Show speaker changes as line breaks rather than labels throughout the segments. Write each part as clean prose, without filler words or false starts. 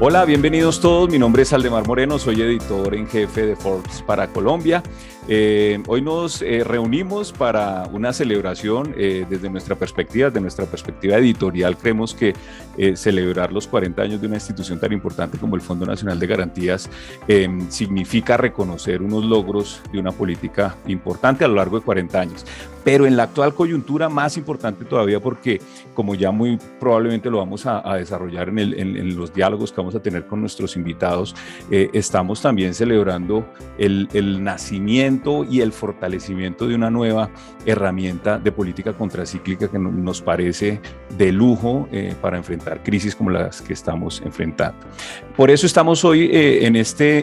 Hola, bienvenidos todos. Mi nombre es Aldemar Moreno, soy editor en jefe de Forbes para Colombia. Hoy nos reunimos para una celebración desde nuestra perspectiva, editorial. Creemos que celebrar los 40 años de una institución tan importante como el Fondo Nacional de Garantías significa reconocer unos logros de una política importante a lo largo de 40 años. Pero en la actual coyuntura más importante todavía porque, como ya muy probablemente lo vamos a desarrollar en los diálogos que vamos a tener con nuestros invitados, estamos también celebrando el nacimiento y el fortalecimiento de una nueva herramienta de política contracíclica que nos parece de lujo para enfrentar crisis como las que estamos enfrentando. Por eso estamos hoy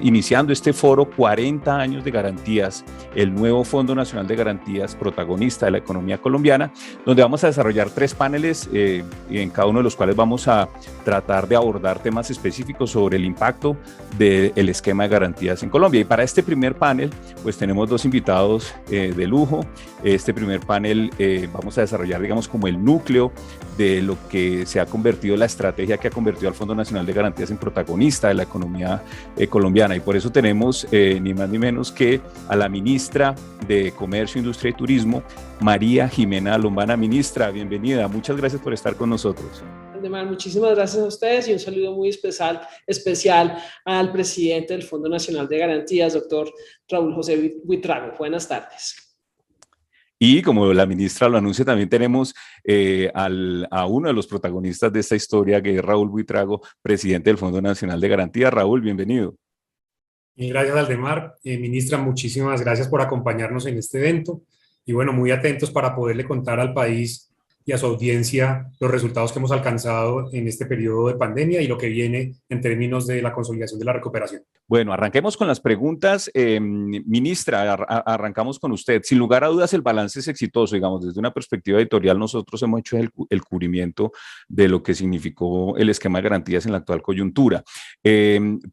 iniciando este foro 40 años de garantías, el nuevo Fondo Nacional de Garantías, protagonista de la economía colombiana, donde vamos a desarrollar 3 paneles en cada uno de los cuales vamos a tratar de abordar temas específicos sobre el impacto del esquema de garantías en Colombia. Y para este primer panel, pues tenemos 2 invitados de lujo. Este primer panel vamos a desarrollar, digamos, como el núcleo de lo que se ha convertido, la estrategia que ha convertido al Fondo Nacional de Garantías en protagonista de la economía colombiana. Y por eso tenemos ni más ni menos que a la ministra de Comercio, Industria y Turismo, María Jimena Lombana. Ministra, bienvenida. Muchas gracias por estar con nosotros.
Aldemar, muchísimas gracias a ustedes y un saludo muy especial al presidente del Fondo Nacional de Garantías, doctor Raúl José Buitrago. Buenas tardes.
Y como la ministra lo anuncia, también tenemos a uno de los protagonistas de esta historia, que es Raúl Buitrago, presidente del Fondo Nacional de Garantías. Raúl, bienvenido.
Gracias, Aldemar. Ministra, muchísimas gracias por acompañarnos en este evento. Y bueno, muy atentos para poderle contar al país y a su audiencia los resultados que hemos alcanzado en este periodo de pandemia y lo que viene en términos de la consolidación de la recuperación.
Bueno, arranquemos con las preguntas. Ministra, arrancamos con usted. Sin lugar a dudas, el balance es exitoso. Digamos, desde una perspectiva editorial, nosotros hemos hecho el cubrimiento de lo que significó el esquema de garantías en la actual coyuntura.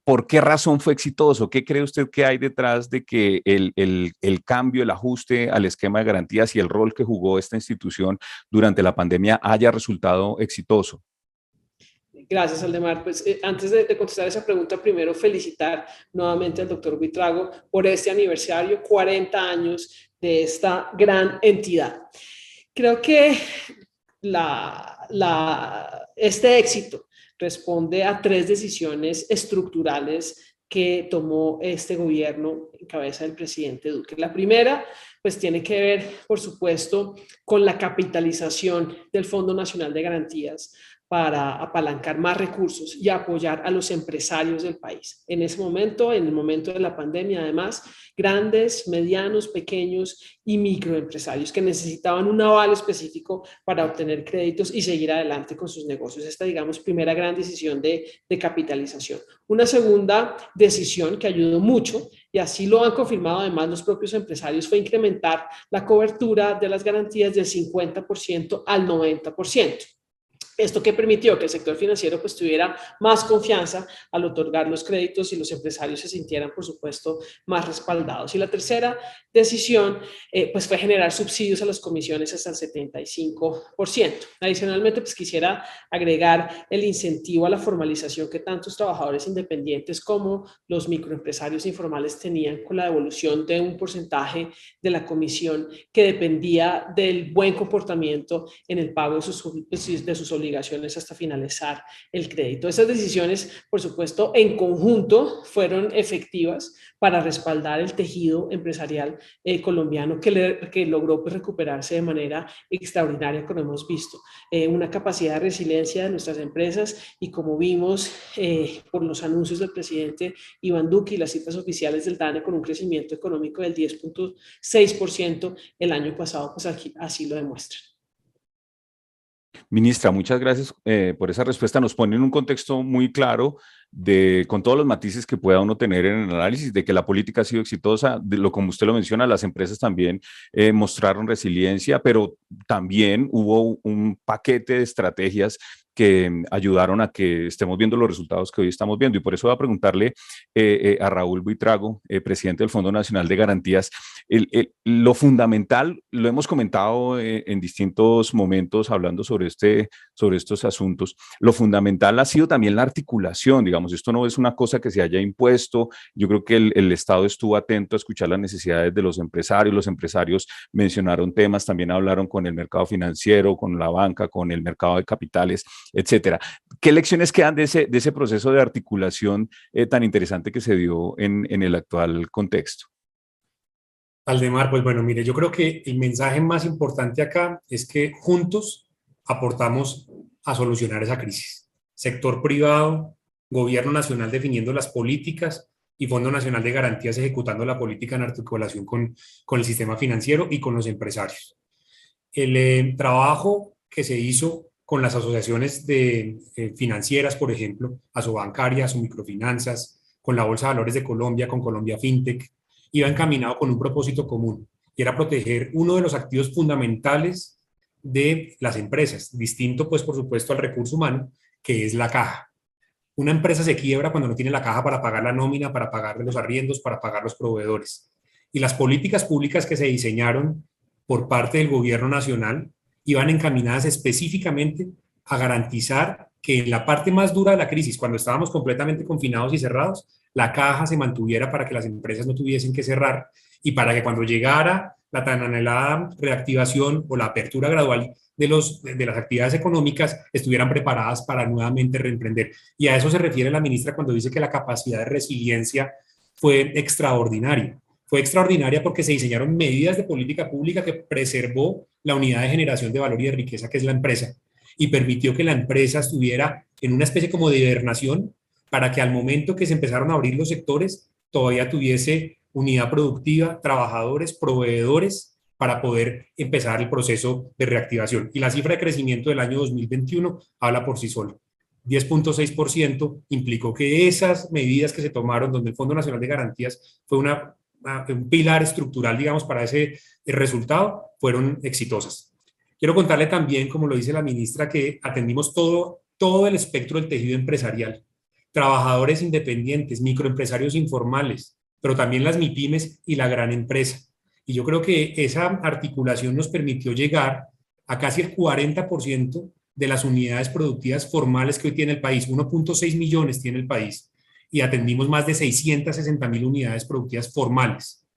¿Por qué razón fue exitoso? ¿Qué cree usted que hay detrás de que el cambio, el ajuste al esquema de garantías y el rol que jugó esta institución durante la pandemia haya resultado exitoso?
Gracias, Aldemar. Pues antes de contestar esa pregunta, primero felicitar nuevamente al doctor Buitrago por este aniversario, 40 años de esta gran entidad. Creo que este éxito responde a 3 decisiones estructurales que tomó este gobierno en cabeza del presidente Duque. La primera, pues tiene que ver, por supuesto, con la capitalización del Fondo Nacional de Garantías para apalancar más recursos y apoyar a los empresarios del país. En ese momento, en el momento de la pandemia, además, grandes, medianos, pequeños y microempresarios que necesitaban un aval específico para obtener créditos y seguir adelante con sus negocios. Esta, digamos, primera gran decisión de capitalización. Una segunda decisión que ayudó mucho, y así lo han confirmado además los propios empresarios, fue incrementar la cobertura de las garantías del 50% al 90%. Esto que permitió que el sector financiero pues tuviera más confianza al otorgar los créditos y los empresarios se sintieran, por supuesto, más respaldados. Y la tercera decisión pues fue generar subsidios a las comisiones hasta el 75%. Adicionalmente, pues quisiera agregar el incentivo a la formalización que tantos trabajadores independientes como los microempresarios informales tenían con la devolución de un porcentaje de la comisión que dependía del buen comportamiento en el pago de sus obligaciones hasta finalizar el crédito. Esas decisiones, por supuesto, en conjunto fueron efectivas para respaldar el tejido empresarial colombiano que logró pues, recuperarse de manera extraordinaria, como hemos visto. Una capacidad de resiliencia de nuestras empresas y como vimos por los anuncios del presidente Iván Duque y las cifras oficiales del DANE con un crecimiento económico del 10.6% el año pasado, pues así lo demuestran.
Ministra, muchas gracias por esa respuesta. Nos pone en un contexto muy claro con todos los matices que pueda uno tener en el análisis de que la política ha sido exitosa, como usted lo menciona, las empresas también mostraron resiliencia, pero también hubo un paquete de estrategias que ayudaron a que estemos viendo los resultados que hoy estamos viendo. Y por eso voy a preguntarle a Raúl Buitrago, presidente del Fondo Nacional de Garantías, lo fundamental, lo hemos comentado en distintos momentos hablando sobre estos asuntos, lo fundamental ha sido también la articulación, digamos, esto no es una cosa que se haya impuesto, yo creo que el Estado estuvo atento a escuchar las necesidades de los empresarios mencionaron temas, también hablaron con el mercado financiero, con la banca, con el mercado de capitales, etcétera. ¿Qué lecciones quedan de ese proceso de articulación tan interesante que se dio en el actual contexto?
Aldemar, pues bueno, mire, yo creo que el mensaje más importante acá es que juntos aportamos a solucionar esa crisis. Sector privado, gobierno nacional definiendo las políticas y Fondo Nacional de Garantías ejecutando la política en articulación con el sistema financiero y con los empresarios. El trabajo que se hizo con las asociaciones financieras, por ejemplo, Asobancaria, Asomicrofinanzas, con la Bolsa de Valores de Colombia, con Colombia FinTech, iba encaminado con un propósito común, y era proteger uno de los activos fundamentales de las empresas, distinto, pues, por supuesto, al recurso humano, que es la caja. Una empresa se quiebra cuando no tiene la caja para pagar la nómina, para pagar los arriendos, para pagar los proveedores. Y las políticas públicas que se diseñaron por parte del gobierno nacional iban encaminadas específicamente a garantizar que en la parte más dura de la crisis, cuando estábamos completamente confinados y cerrados, la caja se mantuviera para que las empresas no tuviesen que cerrar y para que cuando llegara la tan anhelada reactivación o la apertura gradual de las actividades económicas estuvieran preparadas para nuevamente reemprender. Y a eso se refiere la ministra cuando dice que la capacidad de resiliencia fue extraordinaria. Fue extraordinaria porque se diseñaron medidas de política pública que preservó la unidad de generación de valor y de riqueza que es la empresa y permitió que la empresa estuviera en una especie como de hibernación para que al momento que se empezaron a abrir los sectores todavía tuviese unidad productiva, trabajadores, proveedores para poder empezar el proceso de reactivación. Y la cifra de crecimiento del año 2021 habla por sí sola. 10.6% implicó que esas medidas que se tomaron, donde el Fondo Nacional de Garantías fue un pilar estructural, digamos, para ese resultado, fueron exitosas. Quiero contarle también, como lo dice la ministra, que atendimos todo el espectro del tejido empresarial. Trabajadores independientes, microempresarios informales, pero también las MIPYMES y la gran empresa. Y yo creo que esa articulación nos permitió llegar a casi el 40% de las unidades productivas formales que hoy tiene el país. 1.6 millones tiene el país y atendimos más de 660.000 unidades productivas formales.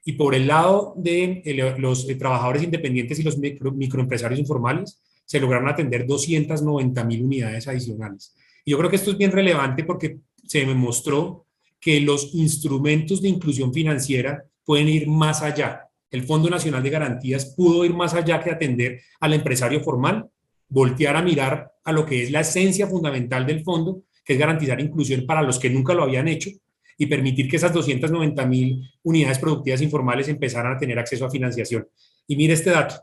Y por el lado de los trabajadores independientes y los microempresarios informales, se lograron atender 290.000 unidades adicionales. Y yo creo que esto es bien relevante porque se demostró que los instrumentos de inclusión financiera pueden ir más allá. El Fondo Nacional de Garantías pudo ir más allá que atender al empresario formal, voltear a mirar a lo que es la esencia fundamental del fondo, que es garantizar inclusión para los que nunca lo habían hecho y permitir que esas 290.000 unidades productivas informales empezaran a tener acceso a financiación. Y mire este dato,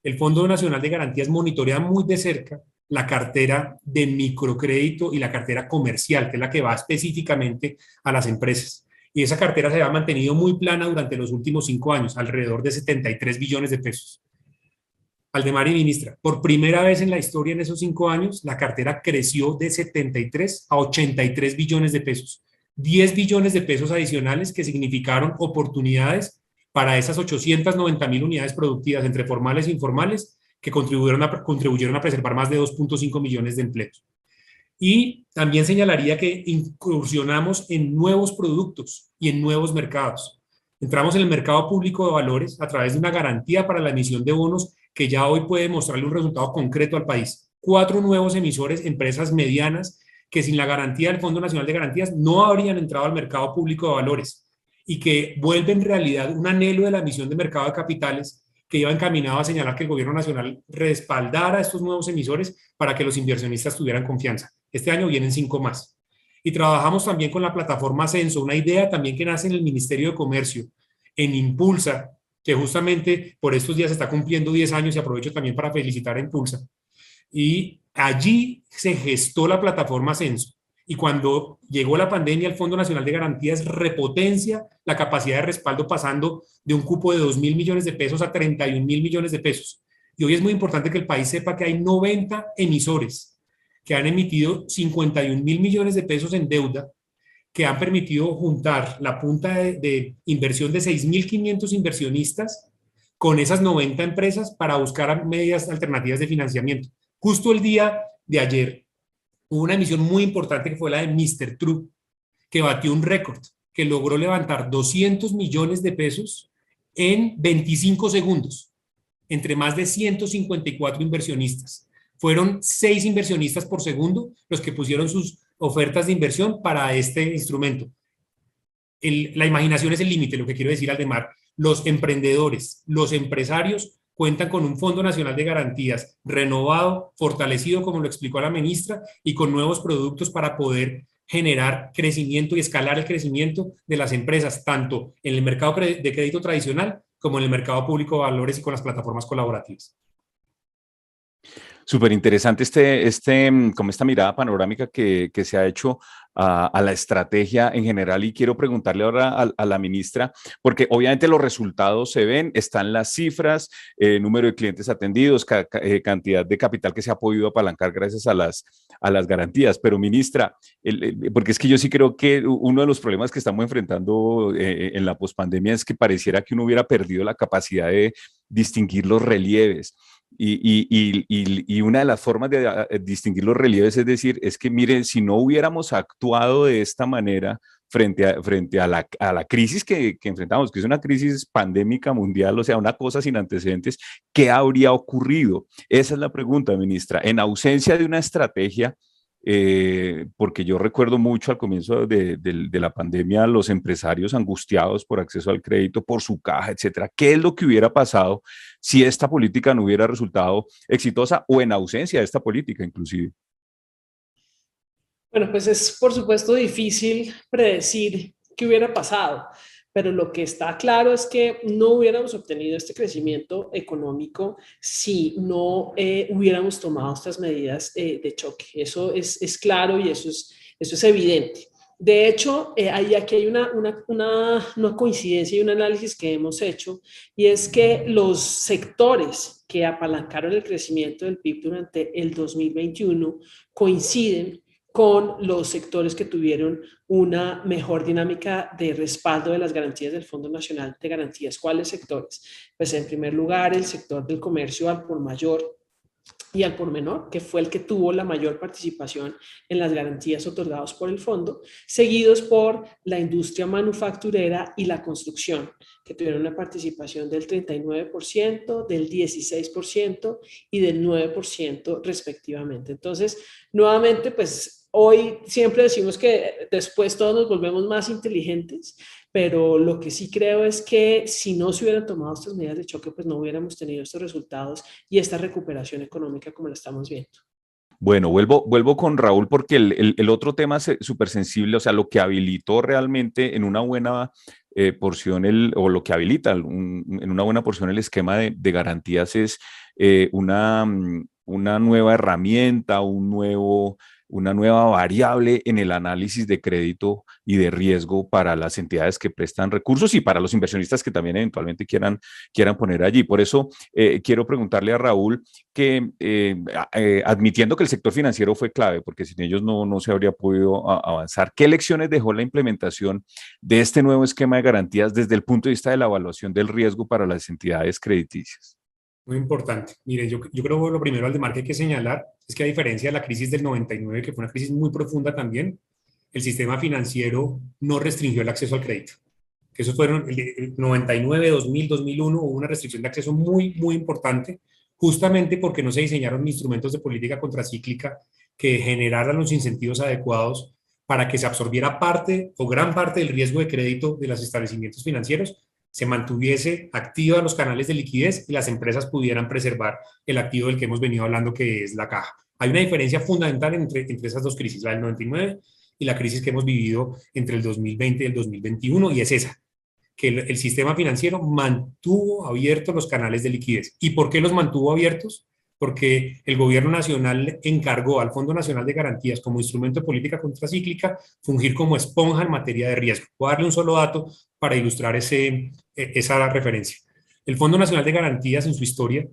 el Fondo Nacional de Garantías monitorea muy de cerca la cartera de microcrédito y la cartera comercial, que es la que va específicamente a las empresas. Y esa cartera se ha mantenido muy plana durante los últimos 5 años, alrededor de 73 billones de pesos. Aldemar y ministra, por primera vez en la historia en esos 5 años, la cartera creció de 73 a 83 billones de pesos. 10 billones de pesos adicionales que significaron oportunidades para esas 890.000 unidades productivas entre formales e informales que contribuyeron a preservar más de 2.5 millones de empleos. Y también señalaría que incursionamos en nuevos productos y en nuevos mercados. Entramos en el mercado público de valores a través de una garantía para la emisión de bonos que ya hoy puede mostrarle un resultado concreto al país. 4 nuevos emisores, empresas medianas, que sin la garantía del Fondo Nacional de Garantías no habrían entrado al mercado público de valores y que vuelven realidad un anhelo de la emisión de mercado de capitales que iba encaminado a señalar que el gobierno nacional respaldara a estos nuevos emisores para que los inversionistas tuvieran confianza. Este año vienen 5 más. Y trabajamos también con la plataforma Censo, una idea también que nace en el Ministerio de Comercio, en Impulsa, que justamente por estos días está cumpliendo 10 años y aprovecho también para felicitar a Impulsa. Y allí se gestó la plataforma Censo. Y cuando llegó la pandemia, el Fondo Nacional de Garantías repotencia la capacidad de respaldo pasando de un cupo de 2.000 millones de pesos a 31.000 millones de pesos. Y hoy es muy importante que el país sepa que hay 90 emisores que han emitido 51.000 millones de pesos en deuda, que han permitido juntar la punta de inversión de 6.500 inversionistas con esas 90 empresas para buscar medidas alternativas de financiamiento. Justo el día de ayer hubo una emisión muy importante que fue la de Mr. True, que batió un récord, que logró levantar 200 millones de pesos en 25 segundos, entre más de 154 inversionistas. Fueron 6 inversionistas por segundo los que pusieron sus ofertas de inversión para este instrumento. La imaginación es el límite, lo que quiero decir, Aldemar. Los emprendedores, los empresarios cuentan con un Fondo Nacional de Garantías renovado, fortalecido, como lo explicó la ministra, y con nuevos productos para poder generar crecimiento y escalar el crecimiento de las empresas, tanto en el mercado de crédito tradicional como en el mercado público de valores y con las plataformas colaborativas.
Súper interesante como esta mirada panorámica que se ha hecho a la estrategia en general, y quiero preguntarle ahora a la ministra, porque obviamente los resultados se ven, están las cifras, número de clientes atendidos, cantidad de capital que se ha podido apalancar gracias a las garantías, pero ministra, porque es que yo sí creo que uno de los problemas que estamos enfrentando en la pospandemia es que pareciera que uno hubiera perdido la capacidad de distinguir los relieves. Y una de las formas de distinguir los relieves es decir, es que miren, si no hubiéramos actuado de esta manera frente a la crisis que enfrentamos, que es una crisis pandémica mundial, o sea, una cosa sin antecedentes, ¿qué habría ocurrido? Esa es la pregunta, ministra. En ausencia de una estrategia, porque yo recuerdo mucho al comienzo de la pandemia los empresarios angustiados por acceso al crédito, por su caja, etcétera. ¿Qué es lo que hubiera pasado si esta política no hubiera resultado exitosa o en ausencia de esta política inclusive?
Bueno, pues es por supuesto difícil predecir qué hubiera pasado, pero lo que está claro es que no hubiéramos obtenido este crecimiento económico si no hubiéramos tomado estas medidas de choque. Eso es claro y eso es evidente. De hecho, aquí hay una coincidencia y un análisis que hemos hecho, y es que los sectores que apalancaron el crecimiento del PIB durante el 2021 coinciden con los sectores que tuvieron una mejor dinámica de respaldo de las garantías del Fondo Nacional de Garantías. ¿Cuáles sectores? Pues en primer lugar, el sector del comercio al por mayor y al por menor, que fue el que tuvo la mayor participación en las garantías otorgadas por el fondo, seguidos por la industria manufacturera y la construcción, que tuvieron una participación del 39%, del 16% y del 9% respectivamente. Entonces, nuevamente, pues hoy siempre decimos que después todos nos volvemos más inteligentes, pero lo que sí creo es que si no se hubieran tomado estas medidas de choque, pues no hubiéramos tenido estos resultados y esta recuperación económica como la estamos viendo.
Bueno, vuelvo con Raúl porque el otro tema súper sensible, o sea, lo que habilitó realmente en una buena porción, o lo que habilita en una buena porción el esquema de garantías es una nueva herramienta, una nueva variable en el análisis de crédito y de riesgo para las entidades que prestan recursos y para los inversionistas que también eventualmente quieran poner allí. Por eso quiero preguntarle a Raúl que, admitiendo que el sector financiero fue clave, porque sin ellos no se habría podido avanzar, ¿qué lecciones dejó la implementación de este nuevo esquema de garantías desde el punto de vista de la evaluación del riesgo para las entidades crediticias?
Muy importante. Mire, yo creo que lo primero, Aldemar, que hay que señalar es que a diferencia de la crisis del 99, que fue una crisis muy profunda también, el sistema financiero no restringió el acceso al crédito. Que esos fueron el 99, 2000, 2001, hubo una restricción de acceso muy, muy importante, justamente porque no se diseñaron instrumentos de política contracíclica que generaran los incentivos adecuados para que se absorbiera parte o gran parte del riesgo de crédito de los establecimientos financieros, se mantuviese activa los canales de liquidez y las empresas pudieran preservar el activo del que hemos venido hablando, que es la caja. Hay una diferencia fundamental entre esas dos crisis, la del 99 y la crisis que hemos vivido entre el 2020 y el 2021, y es esa, que el sistema financiero mantuvo abiertos los canales de liquidez. ¿Y por qué los mantuvo abiertos? Porque el gobierno nacional encargó al Fondo Nacional de Garantías como instrumento de política contracíclica fungir como esponja en materia de riesgo. Voy a darle un solo dato para ilustrar esa referencia. El Fondo Nacional de Garantías en su historia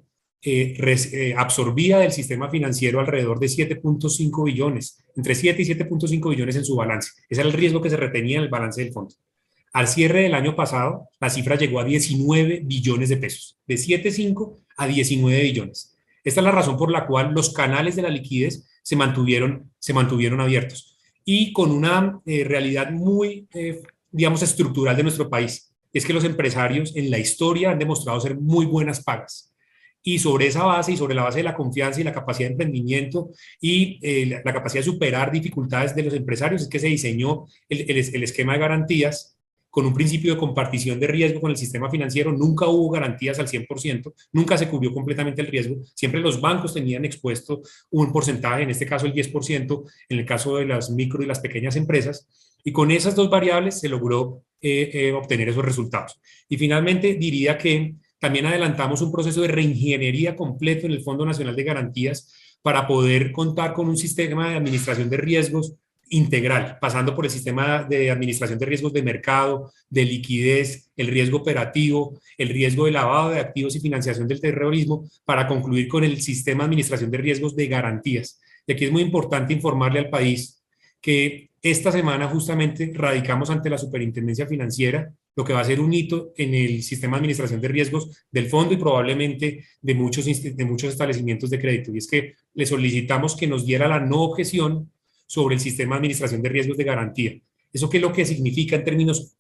absorbía del sistema financiero alrededor de 7.5 billones, entre 7 y 7.5 billones en su balance. Ese era el riesgo que se retenía en el balance del fondo. Al cierre del año pasado, la cifra llegó a 19 billones de pesos, de 7,5 a 19 billones. Esta es la razón por la cual los canales de la liquidez se mantuvieron abiertos y con una realidad muy, digamos, estructural de nuestro país. Es que los empresarios en la historia han demostrado ser muy buenas pagas. Y sobre esa base y sobre la base de la confianza y la capacidad de emprendimiento y la capacidad de superar dificultades de los empresarios es que se diseñó el esquema de garantías con un principio de compartición de riesgo con el sistema financiero. Nunca hubo garantías al 100%, nunca se cubrió completamente el riesgo, siempre los bancos tenían expuesto un porcentaje, en este caso el 10%, en el caso de las micro y las pequeñas empresas, y con esas dos variables se logró obtener esos resultados. Y finalmente diría que también adelantamos un proceso de reingeniería completo en el Fondo Nacional de Garantías para poder contar con un sistema de administración de riesgos integral, pasando por el sistema de administración de riesgos de mercado, de liquidez, el riesgo operativo, el riesgo de lavado de activos y financiación del terrorismo, para concluir con el sistema de administración de riesgos de garantías. Y aquí es muy importante informarle al país que esta semana justamente radicamos ante la Superintendencia Financiera lo que va a ser un hito en el sistema de administración de riesgos del fondo y probablemente de muchos establecimientos de crédito. Y es que le solicitamos que nos diera la no objeción sobre el sistema de administración de riesgos de garantía. ¿Eso qué es lo que significa en términos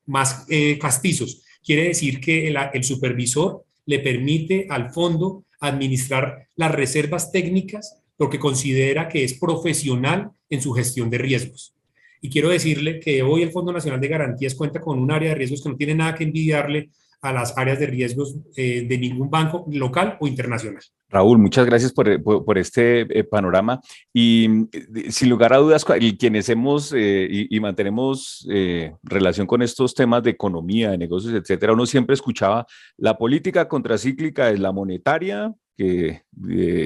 más castizos? Quiere decir que el supervisor le permite al fondo administrar las reservas técnicas porque considera que es profesional en su gestión de riesgos. Y quiero decirle que hoy el Fondo Nacional de Garantías cuenta con un área de riesgos que no tiene nada que envidiarle a las áreas de riesgos de ningún banco local o internacional.
Raúl, muchas gracias por este panorama y sin lugar a dudas, quienes hemos y mantenemos relación con estos temas de economía, de negocios, etcétera, uno siempre escuchaba la política contracíclica es la monetaria, que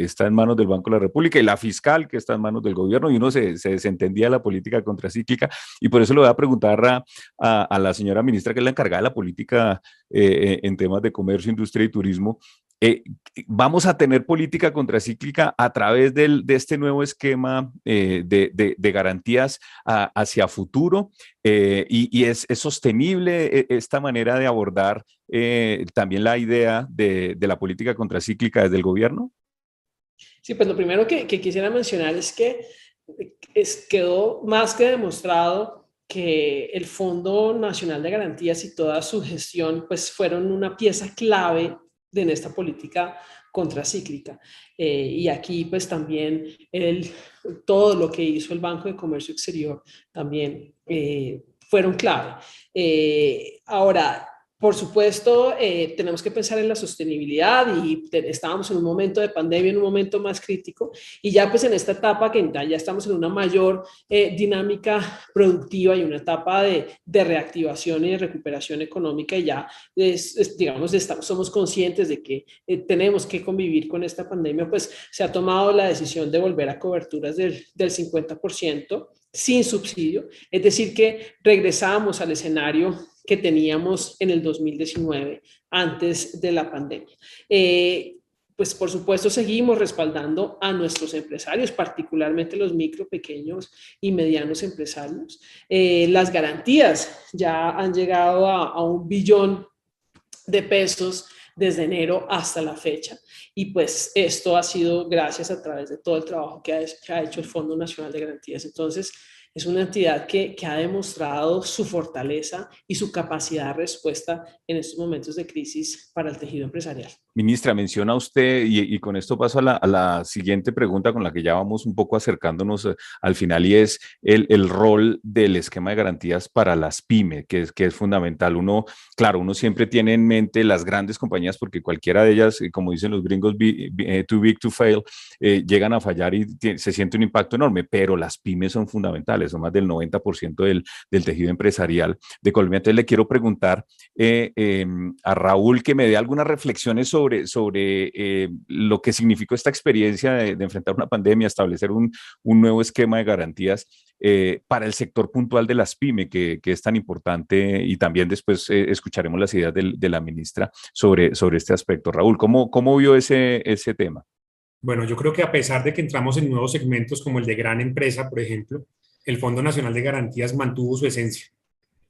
está en manos del Banco de la República, y la fiscal, que está en manos del gobierno, y uno se desentendía de la política contracíclica, y por eso le voy a preguntar a la señora ministra, que es la encargada de la política en temas de comercio, industria y turismo. ¿Vamos a tener política contracíclica a través de este nuevo esquema de garantías hacia futuro? ¿Y es sostenible esta manera de abordar también la idea de la política contracíclica desde el gobierno?
Sí, pues lo primero que quisiera mencionar es que quedó más que demostrado que el Fondo Nacional de Garantías y toda su gestión pues fueron una pieza clave en esta política contracíclica. Y aquí pues también todo lo que hizo el Banco de Comercio Exterior también fueron clave. Ahora, por supuesto, tenemos que pensar en la sostenibilidad y estábamos en un momento de pandemia, en un momento más crítico, y ya pues en esta etapa que ya estamos en una mayor dinámica productiva y una etapa de reactivación y de recuperación económica, y ya digamos, somos conscientes de que tenemos que convivir con esta pandemia, pues se ha tomado la decisión de volver a coberturas del 50% sin subsidio, es decir que regresamos al escenario que teníamos en el 2019, antes de la pandemia. Pues por supuesto seguimos respaldando a nuestros empresarios, particularmente los micro, pequeños y medianos empresarios. Las garantías ya han llegado a 1 billón de pesos desde enero hasta la fecha. Y pues esto ha sido gracias a través de todo el trabajo que ha hecho el Fondo Nacional de Garantías. Entonces, es una entidad que ha demostrado su fortaleza y su capacidad de respuesta en estos momentos de crisis para el tejido empresarial.
Ministra, menciona usted, y con esto paso a la siguiente pregunta con la que ya vamos un poco acercándonos al final, y es el rol del esquema de garantías para las pymes, que es fundamental. Claro, uno siempre tiene en mente las grandes compañías porque cualquiera de ellas, como dicen los gringos, too big to fail, llegan a fallar y se siente un impacto enorme, pero las pymes son fundamentales. empresariales, son más del 90% del tejido empresarial de Colombia. Entonces le quiero preguntar a Raúl que me dé algunas reflexiones sobre lo que significó esta experiencia de enfrentar una pandemia, establecer un nuevo esquema de garantías para el sector puntual de las pymes, que es tan importante, y también después escucharemos las ideas de la ministra sobre este aspecto. Raúl, ¿cómo vio ese tema?
Bueno, yo creo que a pesar de que entramos en nuevos segmentos como el de gran empresa, por ejemplo, el Fondo Nacional de Garantías mantuvo su esencia.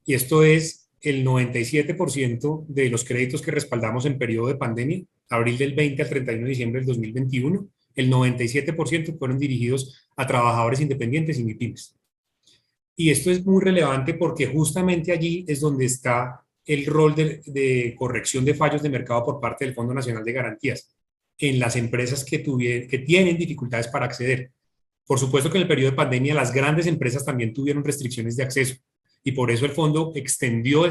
Y esto es el 97% de los créditos que respaldamos en periodo de pandemia, abril del 20 al 31 de diciembre del 2021, el 97% fueron dirigidos a trabajadores independientes y MIPYMES. Y esto es muy relevante porque justamente allí es donde está el rol de corrección de fallos de mercado por parte del Fondo Nacional de Garantías en las empresas que tienen dificultades para acceder. Por supuesto que en el periodo de pandemia las grandes empresas también tuvieron restricciones de acceso y por eso el fondo extendió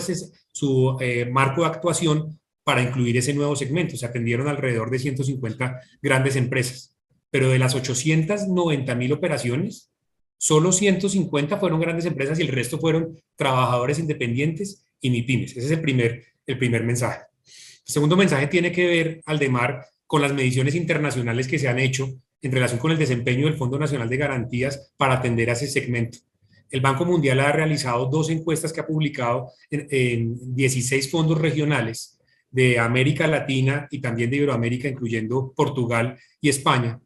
su marco de actuación para incluir ese nuevo segmento. Se atendieron alrededor de 150 grandes empresas, pero de las 890.000 operaciones, solo 150 fueron grandes empresas y el resto fueron trabajadores independientes y MIPYMES. Ese es el primer mensaje. El segundo mensaje tiene que ver, Aldemar, con las mediciones internacionales que se han hecho en relación con el desempeño del Fondo Nacional de Garantías para atender a ese segmento. El Banco Mundial ha realizado 2 encuestas que ha publicado en 16 fondos regionales de América Latina y también de Iberoamérica, incluyendo Portugal y España,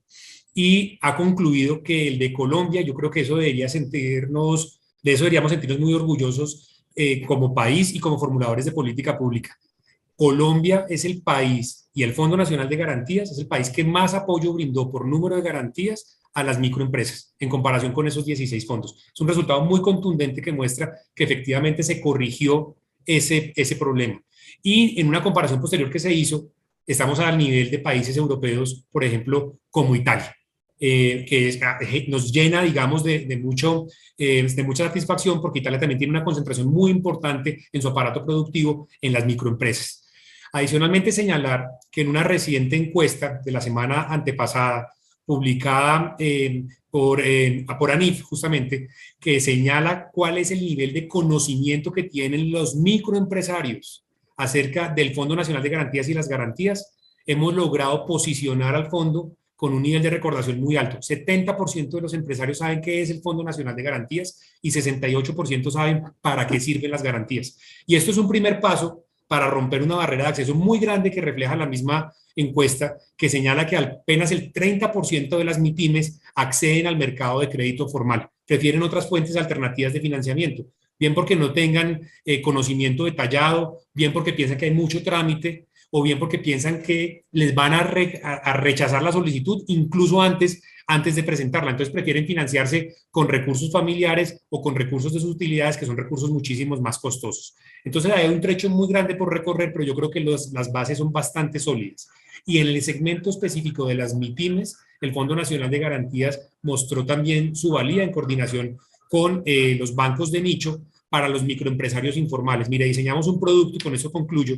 y ha concluido que el de Colombia, yo creo que eso de eso deberíamos sentirnos muy orgullosos como país y como formuladores de política pública. Colombia es el país, y el Fondo Nacional de Garantías es el país que más apoyo brindó por número de garantías a las microempresas en comparación con esos 16 fondos. Es un resultado muy contundente que muestra que efectivamente se corrigió ese problema. Y en una comparación posterior que se hizo, estamos al nivel de países europeos, por ejemplo, como Italia. Nos llena, digamos, de mucha satisfacción porque Italia también tiene una concentración muy importante en su aparato productivo en las microempresas. Adicionalmente, señalar que en una reciente encuesta de la semana antepasada, publicada por ANIF, justamente, que señala cuál es el nivel de conocimiento que tienen los microempresarios acerca del Fondo Nacional de Garantías y las garantías, hemos logrado posicionar al fondo con un nivel de recordación muy alto. 70% de los empresarios saben qué es el Fondo Nacional de Garantías y 68% saben para qué sirven las garantías. Y esto es un primer paso para romper una barrera de acceso muy grande que refleja la misma encuesta, que señala que apenas el 30% de las MIPYMES acceden al mercado de crédito formal, prefieren otras fuentes alternativas de financiamiento, bien porque no tengan conocimiento detallado, bien porque piensan que hay mucho trámite, o bien porque piensan que les van a rechazar la solicitud incluso antes de presentarla. Entonces prefieren financiarse con recursos familiares o con recursos de sus utilidades, que son recursos muchísimos más costosos. Entonces hay un trecho muy grande por recorrer, pero yo creo que las bases son bastante sólidas. Y en el segmento específico de las MIPYMES, el Fondo Nacional de Garantías mostró también su valía en coordinación con los bancos de nicho para los microempresarios informales. Mire, diseñamos un producto, y con eso concluyo,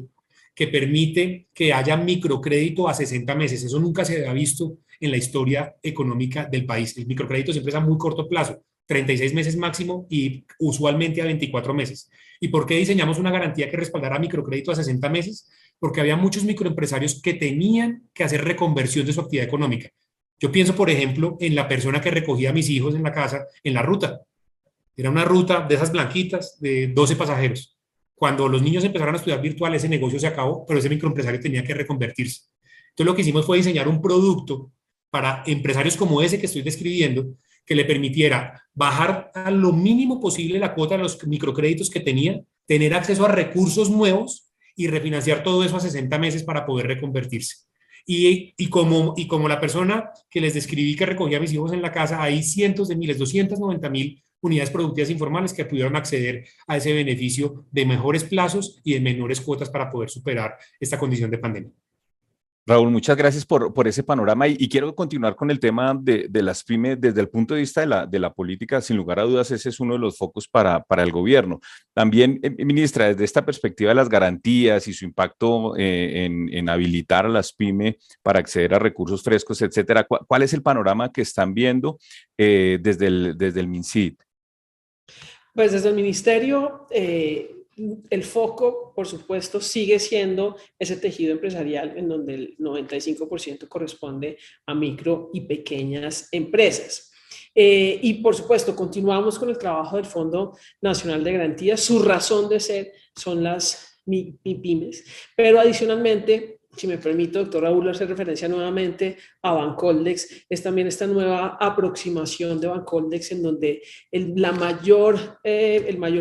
que permite que haya microcrédito a 60 meses. Eso nunca se había visto en la historia económica del país. El microcrédito siempre es a muy corto plazo, 36 meses máximo y usualmente a 24 meses. ¿Y por qué diseñamos una garantía que respaldara microcrédito a 60 meses? Porque había muchos microempresarios que tenían que hacer reconversión de su actividad económica. Yo pienso, por ejemplo, en la persona que recogía a mis hijos en la casa, en la ruta. Era una ruta de esas blanquitas de 12 pasajeros. Cuando los niños empezaron a estudiar virtual, ese negocio se acabó, pero ese microempresario tenía que reconvertirse. Entonces lo que hicimos fue diseñar un producto para empresarios como ese que estoy describiendo, que le permitiera bajar a lo mínimo posible la cuota de los microcréditos que tenían, tener acceso a recursos nuevos y refinanciar todo eso a 60 meses para poder reconvertirse. Y como la persona que les describí que recogía a mis hijos en la casa, hay cientos de miles, 290.000 unidades productivas informales que pudieron acceder a ese beneficio de mejores plazos y de menores cuotas para poder superar esta condición de pandemia.
Raúl, muchas gracias por ese panorama y quiero continuar con el tema de las pymes desde el punto de vista de la política. Sin lugar a dudas, ese es uno de los focos para el gobierno. También, ministra, desde esta perspectiva de las garantías y su impacto en habilitar a las pymes para acceder a recursos frescos, etcétera, ¿cuál es el panorama que están viendo desde el MinSID?
Pues desde el ministerio, el foco, por supuesto, sigue siendo ese tejido empresarial en donde el 95% corresponde a micro y pequeñas empresas. Y por supuesto, continuamos con el trabajo del Fondo Nacional de Garantías. Su razón de ser son las MIPYMES, pero adicionalmente, si me permite, doctor Raúl, hacer referencia nuevamente a Bancoldex, es también esta nueva aproximación de Bancoldex en donde el mayor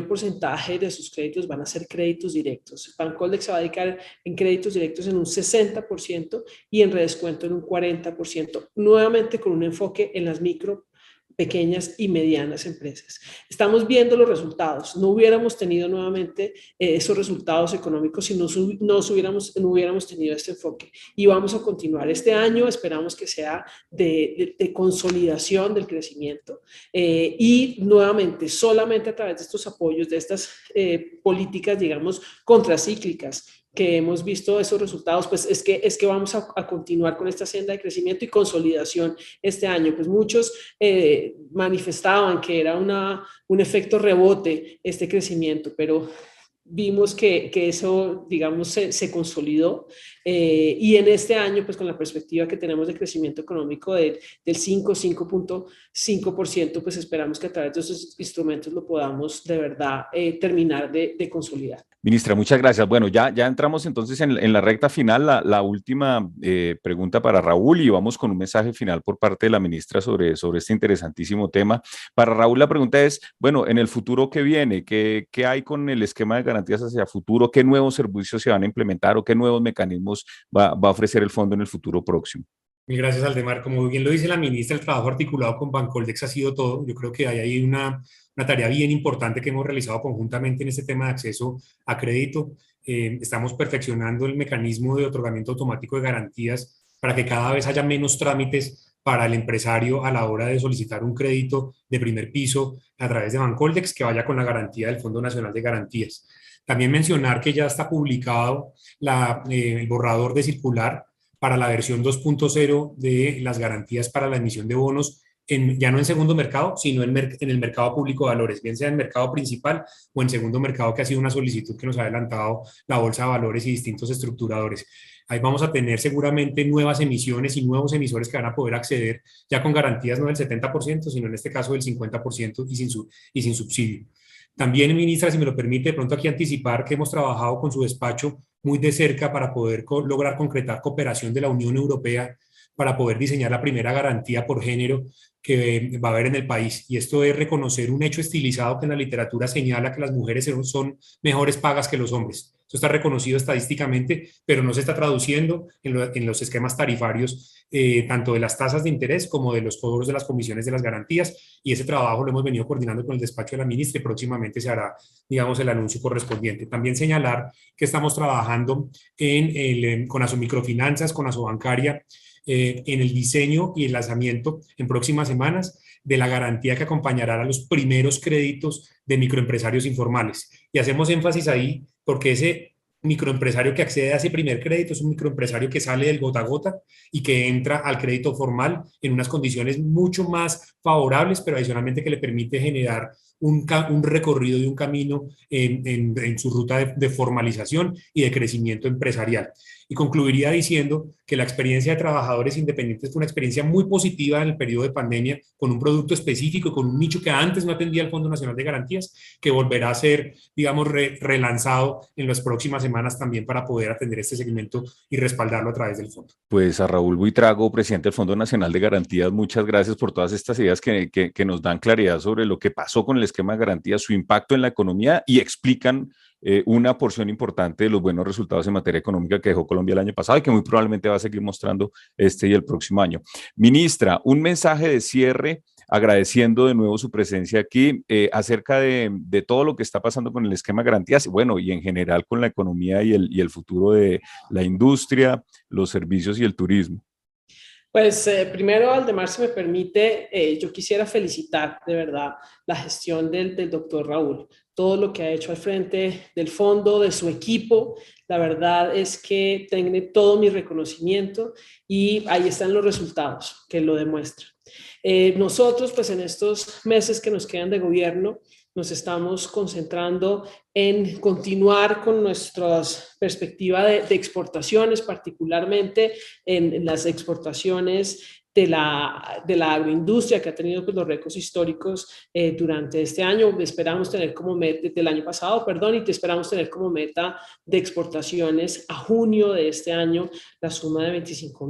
porcentaje de sus créditos van a ser créditos directos. Bancoldex se va a dedicar en créditos directos en un 60% y en redescuento en un 40%, nuevamente con un enfoque en las micro, pequeñas y medianas empresas. Estamos viendo los resultados. No hubiéramos tenido nuevamente esos resultados económicos si no hubiéramos tenido este enfoque. Y vamos a continuar. Este año esperamos que sea de consolidación del crecimiento y nuevamente solamente a través de estos apoyos, de estas políticas, digamos, contracíclicas, que hemos visto esos resultados, pues es que vamos a continuar con esta senda de crecimiento y consolidación este año. Pues muchos manifestaban que era un efecto rebote este crecimiento, pero vimos que eso, digamos, se consolidó y en este año, pues con la perspectiva que tenemos de crecimiento económico del 5.5%, pues esperamos que a través de esos instrumentos lo podamos de verdad terminar de consolidar.
Ministra, muchas gracias. Bueno, ya entramos entonces en la recta final, la última pregunta para Raúl y vamos con un mensaje final por parte de la ministra sobre este interesantísimo tema. Para Raúl la pregunta es, bueno, en el futuro que viene, ¿qué hay con el esquema de garantías hacia futuro? ¿Qué nuevos servicios se van a implementar o qué nuevos mecanismos va a ofrecer el fondo en el futuro próximo?
Mil gracias, Aldemar. Como bien lo dice la ministra, el trabajo articulado con Bancoldex ha sido todo. Yo creo que hay ahí una tarea bien importante que hemos realizado conjuntamente en este tema de acceso a crédito. Estamos perfeccionando el mecanismo de otorgamiento automático de garantías para que cada vez haya menos trámites para el empresario a la hora de solicitar un crédito de primer piso a través de Bancoldex que vaya con la garantía del Fondo Nacional de Garantías. También mencionar que ya está publicado el borrador de circular para la versión 2.0 de las garantías para la emisión de bonos, ya no en segundo mercado, sino en el mercado público de valores, bien sea en mercado principal o en segundo mercado, que ha sido una solicitud que nos ha adelantado la Bolsa de Valores y distintos estructuradores. Ahí vamos a tener seguramente nuevas emisiones y nuevos emisores que van a poder acceder ya con garantías no del 70%, sino en este caso del 50% y sin subsidio. También, ministra, si me lo permite, de pronto aquí anticipar que hemos trabajado con su despacho muy de cerca para poder lograr concretar cooperación de la Unión Europea para poder diseñar la primera garantía por género que va a haber en el país. Y esto es reconocer un hecho estilizado que en la literatura señala que las mujeres son mejores pagas que los hombres. Esto está reconocido estadísticamente, pero no se está traduciendo en los esquemas tarifarios, tanto de las tasas de interés como de los cobros de las comisiones de las garantías. Y ese trabajo lo hemos venido coordinando con el despacho de la ministra y próximamente se hará, digamos, el anuncio correspondiente. También señalar que estamos trabajando con Asomicrofinanzas, con Asobancaria, en el diseño y el lanzamiento en próximas semanas de la garantía que acompañará a los primeros créditos de microempresarios informales. Y hacemos énfasis ahí porque ese microempresario que accede a ese primer crédito es un microempresario que sale del gota a gota y que entra al crédito formal en unas condiciones mucho más favorables, pero adicionalmente que le permite generar un recorrido y un camino en su ruta de formalización y de crecimiento empresarial. Y concluiría diciendo que la experiencia de trabajadores independientes fue una experiencia muy positiva en el periodo de pandemia, con un producto específico, con un nicho que antes no atendía el Fondo Nacional de Garantías, que volverá a ser, digamos, relanzado en las próximas semanas también para poder atender este segmento y respaldarlo a través del fondo.
Pues a Raúl Buitrago, presidente del Fondo Nacional de Garantías, muchas gracias por todas estas ideas que nos dan claridad sobre lo que pasó con el esquema de garantías, su impacto en la economía y explican una porción importante de los buenos resultados en materia económica que dejó Colombia el año pasado y que muy probablemente va a seguir mostrando este y el próximo año. Ministra, un mensaje de cierre, agradeciendo de nuevo su presencia aquí acerca de todo lo que está pasando con el esquema de garantías, bueno, y en general con la economía y el futuro de la industria, los servicios y el turismo.
Pues primero, Aldemar, si me permite, yo quisiera felicitar de verdad la gestión del doctor Raúl, todo lo que ha hecho al frente del fondo, de su equipo. La verdad es que tiene todo mi reconocimiento y ahí están los resultados que lo demuestran. Nosotros, pues en estos meses que nos quedan de gobierno, nos estamos concentrando en continuar con nuestra perspectiva de exportaciones, particularmente en las exportaciones de la agroindustria, que ha tenido pues, los récords históricos durante este año. Esperamos tener como meta, del año pasado, perdón, y esperamos tener como meta de exportaciones a junio de este año la suma de 25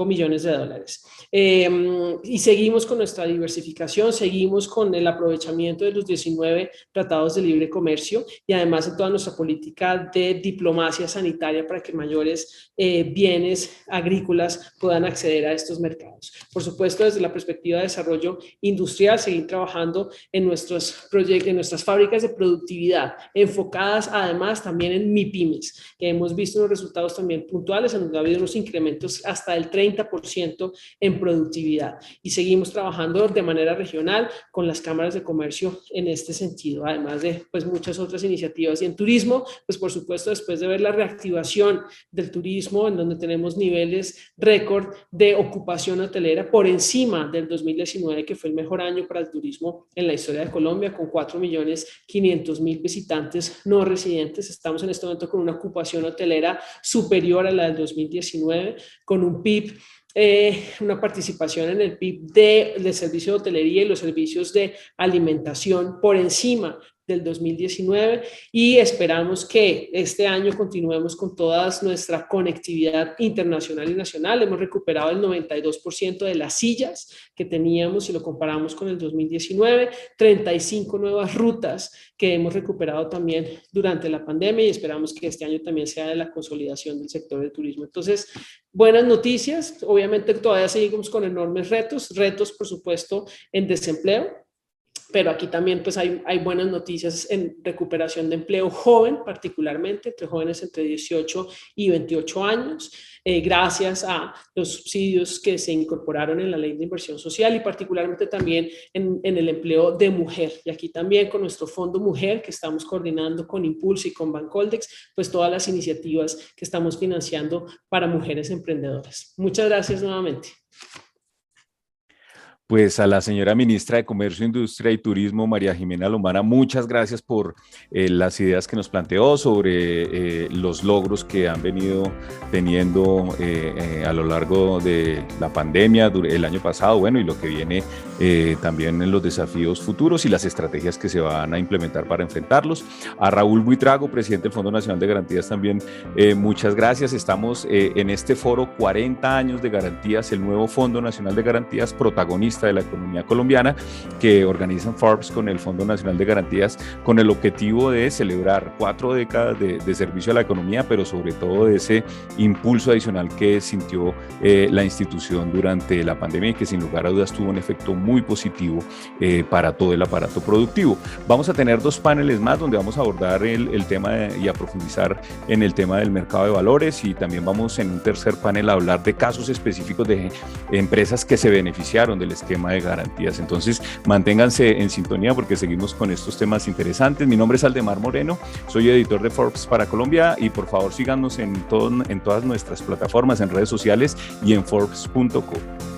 millones de dólares. Y seguimos con nuestra diversificación, seguimos con el aprovechamiento de los 19 tratados de libre comercio y además en toda nuestra política de diplomacia sanitaria para que mayores bienes agrícolas puedan acceder a estos mercados. Por supuesto, desde la perspectiva de desarrollo industrial, seguir trabajando en nuestros proyectos, en nuestras fábricas de productividad, enfocadas además también en MIPYMES, que hemos visto unos resultados también puntuales, en donde ha habido unos incrementos hasta del 30% en productividad. Y seguimos trabajando de manera regional con las cámaras de comercio en este sentido, además de pues, muchas otras iniciativas. Y en turismo, pues por supuesto, después de ver la reactivación del turismo, en donde tenemos niveles récord de ocupación hotelera por encima del 2019, que fue el mejor año para el turismo en la historia de Colombia, con 4.500.000 visitantes no residentes. Estamos en este momento con una ocupación hotelera superior a la del 2019, con un PIB, una participación en el PIB del servicio de hotelería y los servicios de alimentación por encima del 2019 y esperamos que este año continuemos con toda nuestra conectividad internacional y nacional. Hemos recuperado el 92% de las sillas que teníamos si lo comparamos con el 2019, 35 nuevas rutas que hemos recuperado también durante la pandemia y esperamos que este año también sea de la consolidación del sector del turismo. Entonces, buenas noticias. Obviamente todavía seguimos con enormes retos por supuesto en desempleo, pero aquí también pues hay buenas noticias en recuperación de empleo joven, particularmente entre jóvenes entre 18 y 28 años, gracias a los subsidios que se incorporaron en la Ley de Inversión Social y particularmente también en el empleo de mujer. Y aquí también con nuestro Fondo Mujer, que estamos coordinando con Impulso y con Bancoldex, pues todas las iniciativas que estamos financiando para mujeres emprendedoras. Muchas gracias nuevamente.
Pues a la señora ministra de Comercio, Industria y Turismo, María Jimena Lombana, muchas gracias por las ideas que nos planteó sobre los logros que han venido teniendo a lo largo de la pandemia, el año pasado, bueno, y lo que viene también en los desafíos futuros y las estrategias que se van a implementar para enfrentarlos. A Raúl Buitrago, presidente del Fondo Nacional de Garantías, también muchas gracias. Estamos en este foro 40 años de garantías, el nuevo Fondo Nacional de Garantías, protagonista de la economía colombiana, que organizan Forbes con el Fondo Nacional de Garantías con el objetivo de celebrar 4 décadas de servicio a la economía, pero sobre todo de ese impulso adicional que sintió la institución durante la pandemia y que sin lugar a dudas tuvo un efecto muy positivo para todo el aparato productivo. Vamos a tener 2 paneles más donde vamos a abordar el tema y a profundizar en el tema del mercado de valores y también vamos en un tercer panel a hablar de casos específicos de empresas que se beneficiaron del esquema de garantías. Entonces, manténganse en sintonía porque seguimos con estos temas interesantes. Mi nombre es Aldemar Moreno, soy editor de Forbes para Colombia y por favor síganos en todas nuestras plataformas, en redes sociales y en Forbes.co.